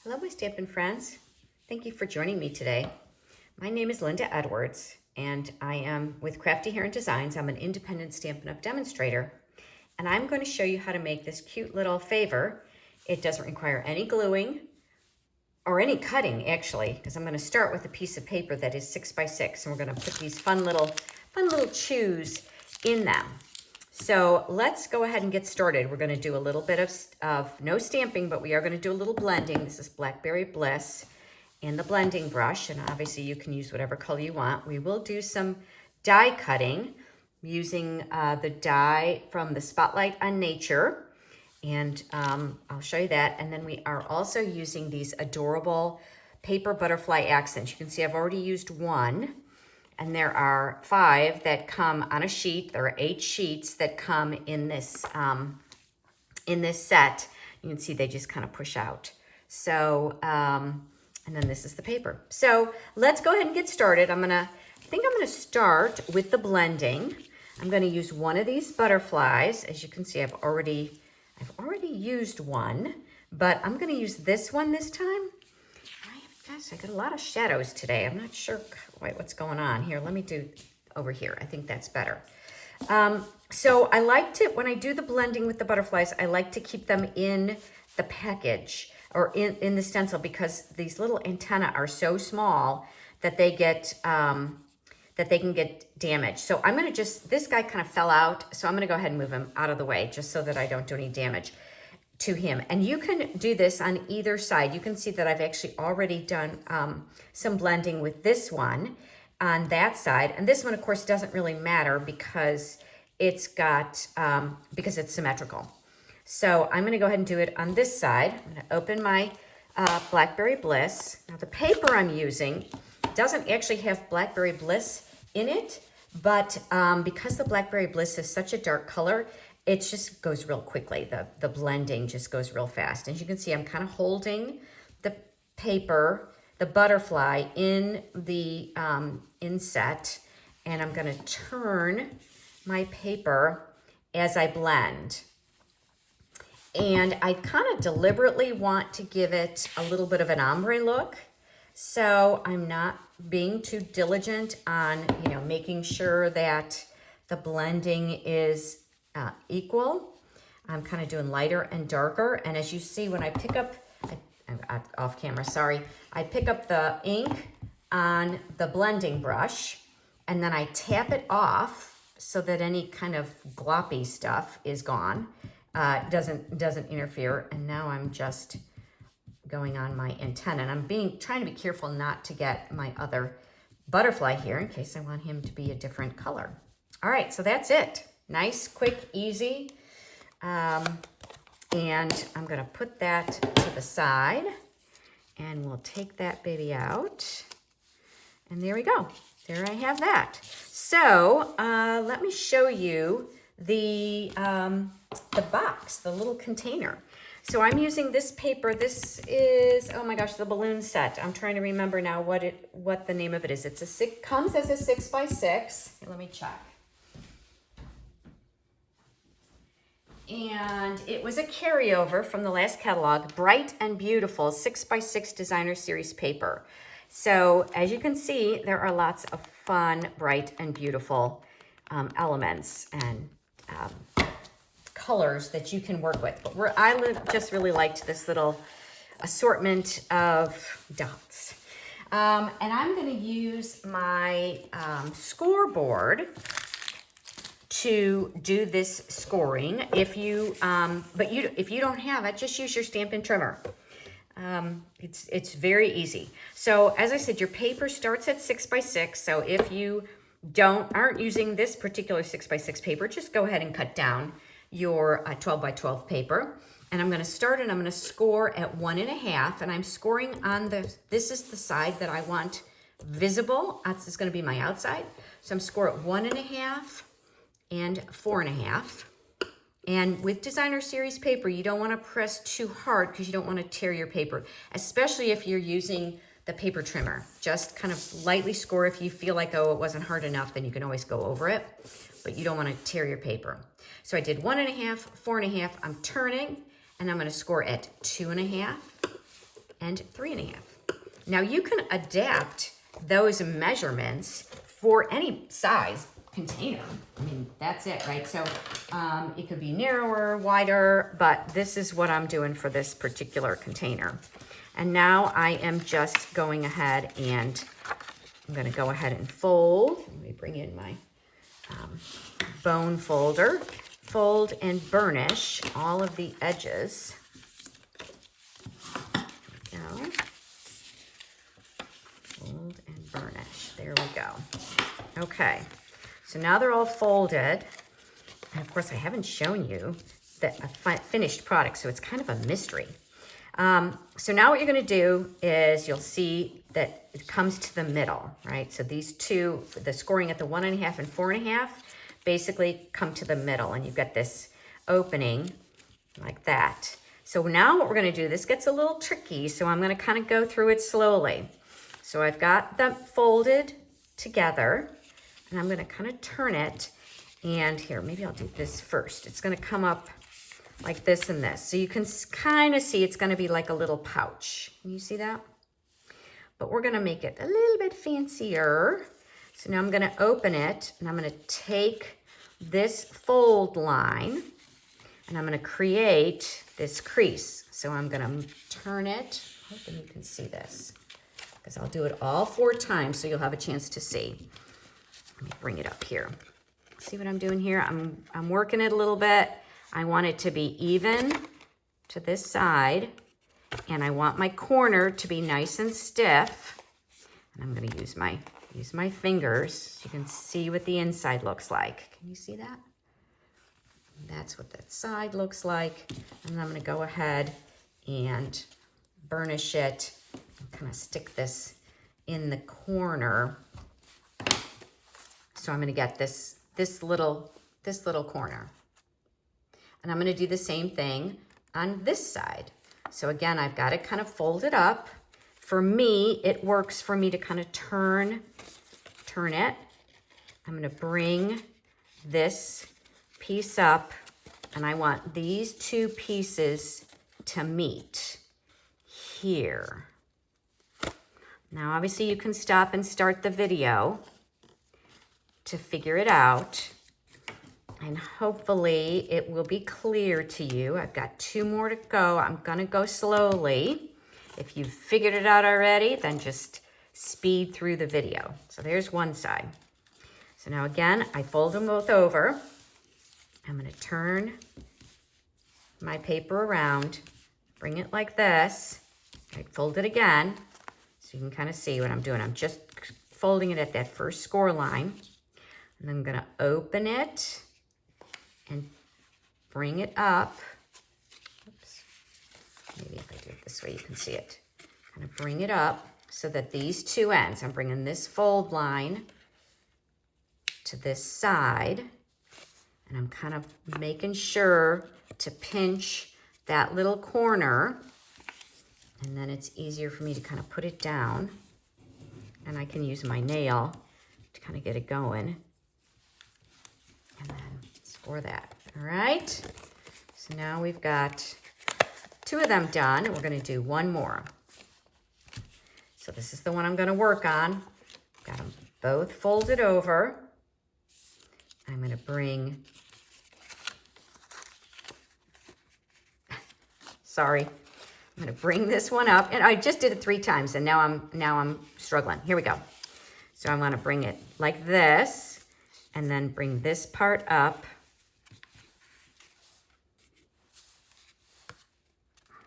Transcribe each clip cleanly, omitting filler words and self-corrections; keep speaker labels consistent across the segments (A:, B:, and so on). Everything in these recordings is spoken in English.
A: Hello, my Stampin' friends. Thank you for joining me today. My name is Linda Edwards, and I am with Crafty Hair and Designs. I'm an independent Stampin' Up demonstrator, and I'm going to show you how to make this cute little favor. It doesn't require any gluing or any cutting, actually, because I'm going to start with a piece of paper that is 6 by 6, and we're going to put these fun little chews in them. So let's go ahead and get started. We're going to do a little bit of no stamping, but we are going to do a little blending. This is Blackberry Bliss and the blending brush, and obviously you can use whatever color you want. We will do some die cutting using the die from the Spotlight on Nature, and I'll show you that. And then we are also using these adorable paper butterfly accents. You can see I've already used one. And there are 5 that come on a sheet. There are 8 sheets that come in this set. You can see they just kind of push out. So, and then this is the paper. So let's go ahead and get started. I think I'm gonna start with the blending. I'm gonna use one of these butterflies. As you can see, I've already used one, but I'm gonna use this one this time. Gosh, I got a lot of shadows today. I'm not sure quite what's going on here. Let me do over here. I think that's better. So I like to, when I do the blending with the butterflies, I like to keep them in the package or in the stencil, because these little antennae are so small that they get, that they can get damaged. So I'm gonna this guy kind of fell out, so I'm gonna go ahead and move him out of the way just so that I don't do any damage to him. And you can do this on either side. You can see that I've actually already done some blending with this one on that side. And this one, of course, doesn't really matter because it's got, because it's symmetrical. So I'm gonna go ahead and do it on this side. I'm gonna open my Blackberry Bliss. Now the paper I'm using doesn't actually have Blackberry Bliss in it, but because the Blackberry Bliss is such a dark color, it just goes real quickly. The blending just goes real fast. As you can see, I'm kind of holding the paper, the butterfly in the inset, and I'm gonna turn my paper as I blend. And I kind of deliberately want to give it a little bit of an ombre look. So I'm not being too diligent on, making sure that the blending is equal. I'm kind of doing lighter and darker. And as you see, when I pick up, I'm off camera, sorry. I pick up the ink on the blending brush, and then I tap it off so that any kind of gloppy stuff is gone. Doesn't interfere. And now I'm just going on my antenna, and I'm trying to be careful not to get my other butterfly here in case I want him to be a different color. All right, so that's it. Nice, quick, easy. And I'm gonna put that to the side, and we'll take that baby out. And there we go. There I have that. So let me show you the box, the little container. So I'm using this paper. This is, oh my gosh, the balloon set. I'm trying to remember now what the name of it is. Comes as a 6 by 6. Here, let me check. And it was a carryover from the last catalog, Bright and Beautiful 6 by 6 Designer Series paper. So as you can see, there are lots of fun, bright and beautiful elements and colors that you can work with. But just really liked this little assortment of dots. And I'm going to use my scoreboard to do this scoring. If you don't have it, just use your Stampin' trimmer. It's very easy. So as I said, your paper starts at 6 by 6. So if you aren't using this particular 6 by 6 paper, just go ahead and cut down your 12 by 12 paper. And I'm going to start, and I'm going to score at 1.5, and I'm scoring on this is the side that I want visible. This is going to be my outside. So I'm score at 1.5 and 4.5. And with Designer Series paper, you don't want to press too hard because you don't want to tear your paper, especially if you're using the paper trimmer. Just kind of lightly score. If you feel like, oh, it wasn't hard enough, then you can always go over it, but you don't want to tear your paper. So I did 1.5, 4.5, I'm turning, and I'm going to score at 2.5 and 3.5. Now you can adapt those measurements for any size container. I mean, that's it, right? So it could be narrower, wider, but this is what I'm doing for this particular container. And now I am just going ahead and I'm gonna go ahead and fold. Let me bring in my bone folder. Fold and burnish all of the edges. There we go. Fold and burnish. There we go. Okay, so now they're all folded. And of course, I haven't shown you the finished product, so it's kind of a mystery. So now what you're gonna do is you'll see that it comes to the middle, right? So these two, the scoring at the 1.5 and 4.5, basically come to the middle, and you've got this opening like that. So now what we're gonna do, this gets a little tricky, so I'm gonna kind of go through it slowly. So I've got them folded together, and I'm gonna kind of turn it, and here, maybe I'll do this first. It's gonna come up like this and this. So you can kind of see it's gonna be like a little pouch. Can you see that? But we're gonna make it a little bit fancier. So now I'm gonna open it, and I'm gonna take this fold line, and I'm gonna create this crease. So I'm gonna turn it, hoping you can see this, because I'll do it all 4 times so you'll have a chance to see. Let me bring it up here. See what I'm doing here? I'm working it a little bit. I want it to be even to this side, and I want my corner to be nice and stiff. And I'm gonna use my fingers so you can see what the inside looks like. Can you see that? That's what that side looks like. And I'm gonna go ahead and burnish it and kind of stick this in the corner. So I'm gonna get this little corner. And I'm gonna do the same thing on this side. So again, I've got it kind of folded up. For me, it works for me to kind of turn it. I'm gonna bring this piece up, and I want these 2 pieces to meet here. Now, obviously you can stop and start the video to figure it out, and hopefully it will be clear to you. I've got 2 more to go. I'm gonna go slowly. If you've figured it out already, then just speed through the video. So there's one side. So now again, I fold them both over. I'm gonna turn my paper around, bring it like this. I fold it again, so you can kind of see what I'm doing. I'm just folding it at that first score line. And I'm gonna open it and bring it up. Oops. Maybe if I do it this way, you can see it. Kind of bring it up so that these 2 ends, I'm bringing this fold line to this side, and I'm kind of making sure to pinch that little corner, and then it's easier for me to kind of put it down, and I can use my nail to kind of get it going, and then score that. All right, so now we've got 2 of them done, and we're gonna do 1 more. So this is the one I'm gonna work on. Got them both folded over. I'm gonna bring, sorry, I'm gonna bring this one up, and I just did it 3 times, and now I'm struggling. Here we go. So I wanna bring it like this, and then bring this part up,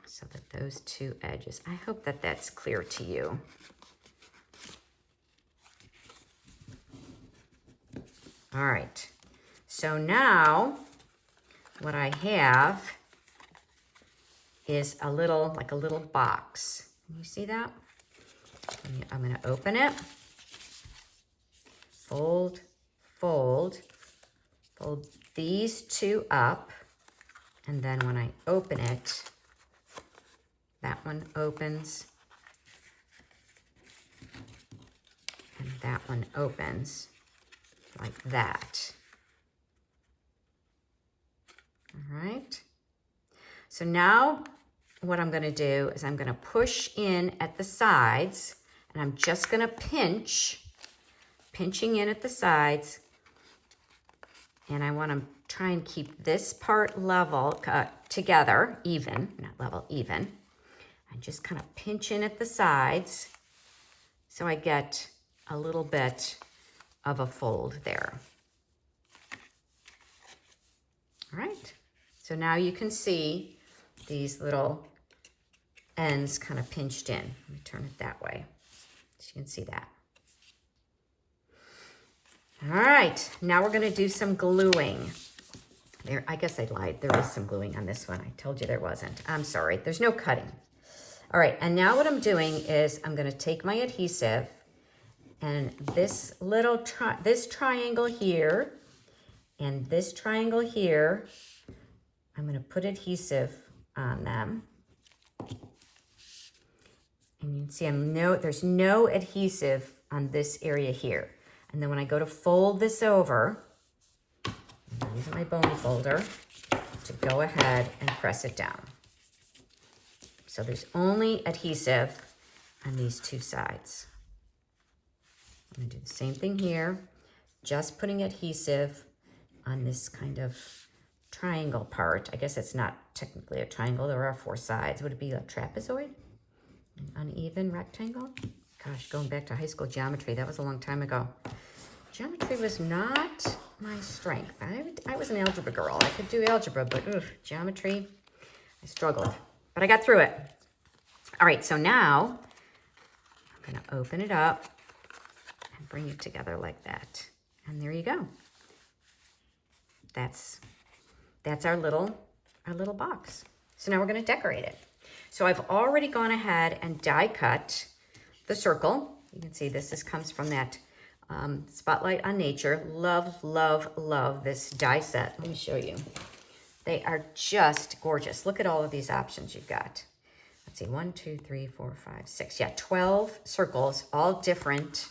A: so that those 2 edges, I hope that that's clear to you. All right, so now what I have is like a little box. Can you see that? I'm gonna open it, fold, fold these 2 up, and then when I open it, that one opens, and that one opens like that. All right. So now what I'm gonna do is I'm gonna push in at the sides, and I'm just gonna pinching in at the sides, and I wanna try and keep this part level, together, even, not level, even. I just kind of pinch in at the sides so I get a little bit of a fold there. All right, so now you can see these little ends kind of pinched in. Let me turn it that way so you can see that. All right, now we're gonna do some gluing. There, I guess I lied. There is some gluing on this one. I told you there wasn't. I'm sorry, there's no cutting. All right, and now what I'm doing is I'm gonna take my adhesive and this little, this triangle here and this triangle here, I'm gonna put adhesive on them. And you can see there's no adhesive on this area here. And then when I go to fold this over, I'm using my bone folder to go ahead and press it down. So there's only adhesive on these two sides. I'm gonna do the same thing here, just putting adhesive on this kind of triangle part. I guess it's not technically a triangle, there are 4 sides. Would it be a trapezoid? An uneven rectangle? Gosh, going back to high school geometry, that was a long time ago. Geometry was not my strength. I was an algebra girl. I could do algebra, but geometry, I struggled. But I got through it. All right, so now I'm gonna open it up and bring it together like that. And there you go. That's our little box. So now we're gonna decorate it. So I've already gone ahead and die cut the circle. You can see this comes from that Spotlight on Nature. Love, love, love this die set. Let me show you. They are just gorgeous. Look at all of these options you've got. Let's see, 1, 2, 3, 4, 5, 6. Yeah, 12 circles, all different.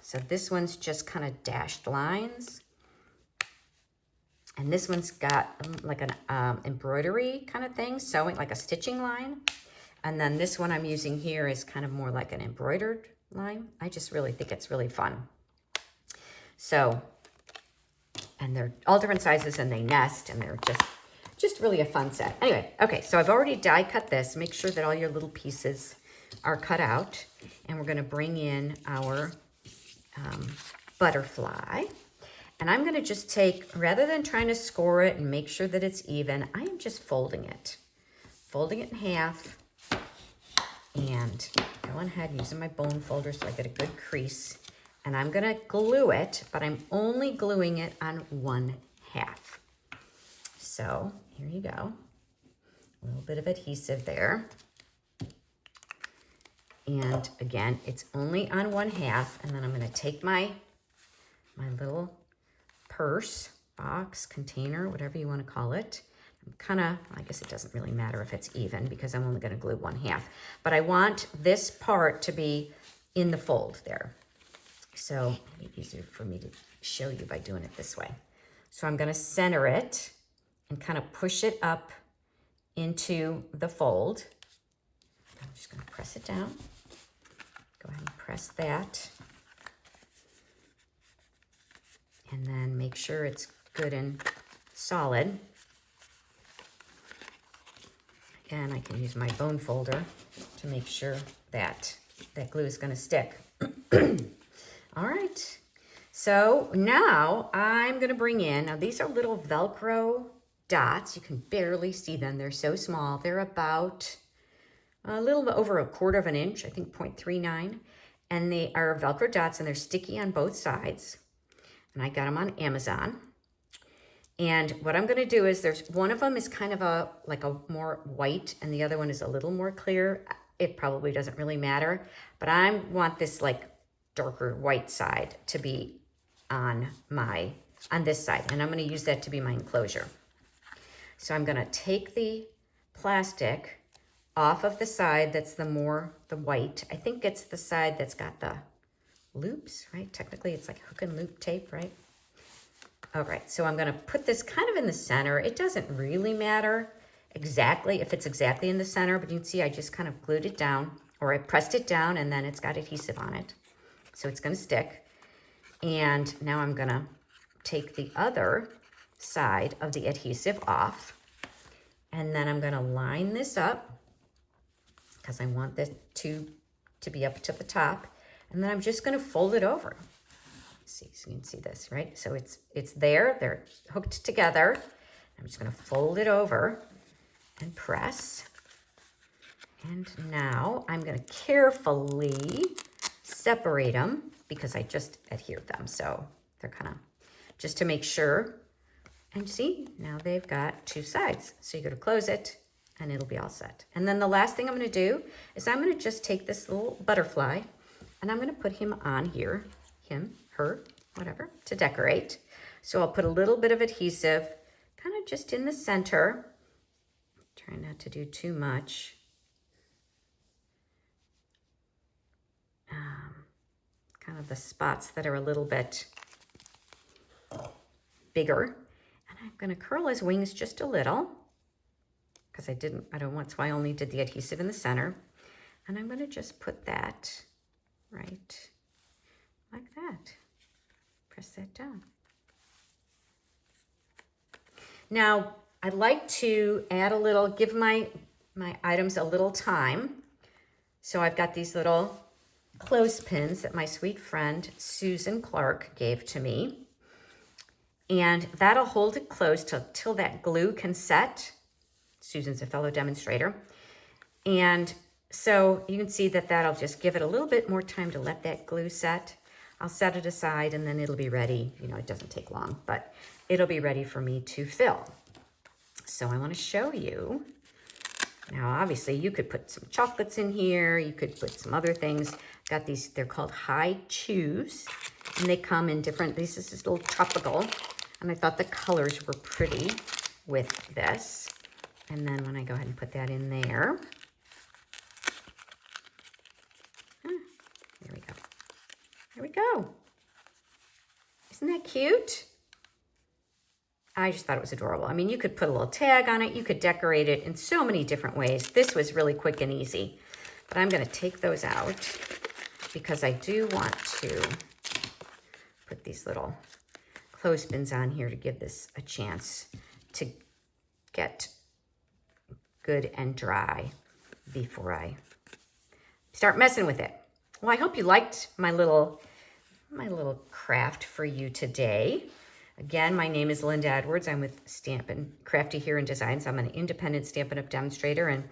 A: So this one's just kind of dashed lines. And this one's got like an embroidery kind of thing, sewing, like a stitching line. And then this one I'm using here is kind of more like an embroidered line. I just really think it's really fun. So, and they're all different sizes and they nest and they're just really a fun set. Anyway, okay, so I've already die cut this. Make sure that all your little pieces are cut out. And we're gonna bring in our butterfly. And I'm gonna just take, rather than trying to score it and make sure that it's even, I am just folding it in half and going ahead using my bone folder so I get a good crease. And I'm gonna glue it, but I'm only gluing it on 1/2. So here you go, a little bit of adhesive there. And again, it's only on 1/2, and then I'm gonna take my little purse, box, container, whatever you want to call it. I guess it doesn't really matter if it's even because I'm only going to glue 1/2. But I want this part to be in the fold there. So it's easier for me to show you by doing it this way. So I'm going to center it and kind of push it up into the fold. I'm just going to press it down. Go ahead and press that. And then make sure it's good and solid. And I can use my bone folder to make sure that that glue is gonna stick. All right, so now I'm gonna bring in, now these are little Velcro dots. You can barely see them, they're so small. They're about a little over 1/4 inch, I think 0.39. And they are Velcro dots and they're sticky on both sides. And I got them on Amazon. And what I'm gonna do is there's one of them is kind of like a more white and the other one is a little more clear. It probably doesn't really matter, but I want this like darker white side to be on this side. And I'm gonna use that to be my enclosure. So I'm gonna take the plastic off of the side that's the white. I think it's the side that's got the loops, right? Technically, it's like hook and loop tape, right? All right, so I'm gonna put this kind of in the center. It doesn't really matter exactly, if it's exactly in the center, but you can see I just kind of glued it down, or I pressed it down, and then it's got adhesive on it. So it's gonna stick. And now I'm gonna take the other side of the adhesive off, and then I'm gonna line this up because I want this to be up to the top. And then I'm just gonna fold it over. See, so you can see this, right? So it's there, they're hooked together. I'm just gonna fold it over and press. And now I'm gonna carefully separate them because I just adhered them. So they're kind of, just to make sure. And see, now they've got two sides. So you're gonna close it and it'll be all set. And then the last thing I'm gonna do is I'm gonna just take this little butterfly and I'm gonna put him on here, him, her, whatever, to decorate. So I'll put a little bit of adhesive kind of just in the center. Try not to do too much. Kind of the spots that are a little bit bigger. And I'm gonna curl his wings just a little because I don't want, so I only did the adhesive in the center. And I'm gonna just put that right like that. Press that down. Now, I'd like to add a little, give my items a little time. So I've got these little clothespins that my sweet friend Susan Clark gave to me. And that'll hold it closed till that glue can set. Susan's a fellow demonstrator. And so you can see that that'll just give it a little bit more time to let that glue set. I'll set it aside and then it'll be ready. You know, it doesn't take long, but it'll be ready for me to fill. So I want to show you. Now, obviously, you could put some chocolates in here. You could put some other things. Got these, they're called high chews, and they come in different, this is just a little tropical, and I thought the colors were pretty with this. And then when I go ahead and put that in there, there we go. There we go. Isn't that cute? I just thought it was adorable. I mean, you could put a little tag on it. You could decorate it in so many different ways. This was really quick and easy. But I'm going to take those out because I do want to put these little clothespins on here to give this a chance to get good and dry before I start messing with it. Well, I hope you liked my little craft for you today. Again, my name is Linda Edwards. I'm with Stampin' Crafty here in Designs. I'm an independent Stampin' Up! Demonstrator, and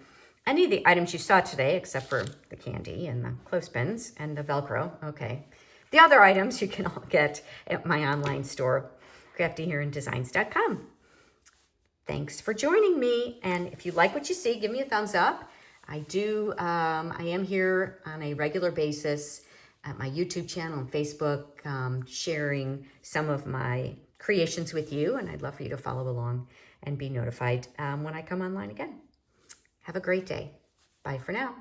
A: any of the items you saw today, except for the candy and the clothespins and the Velcro, okay. The other items you can all get at my online store, craftyhereindesigns.com. Thanks for joining me, and if you like what you see, give me a thumbs up. I am here on a regular basis at my YouTube channel and Facebook, sharing some of my creations with you, and I'd love for you to follow along and be notified when I come online again. Have a great day. Bye for now.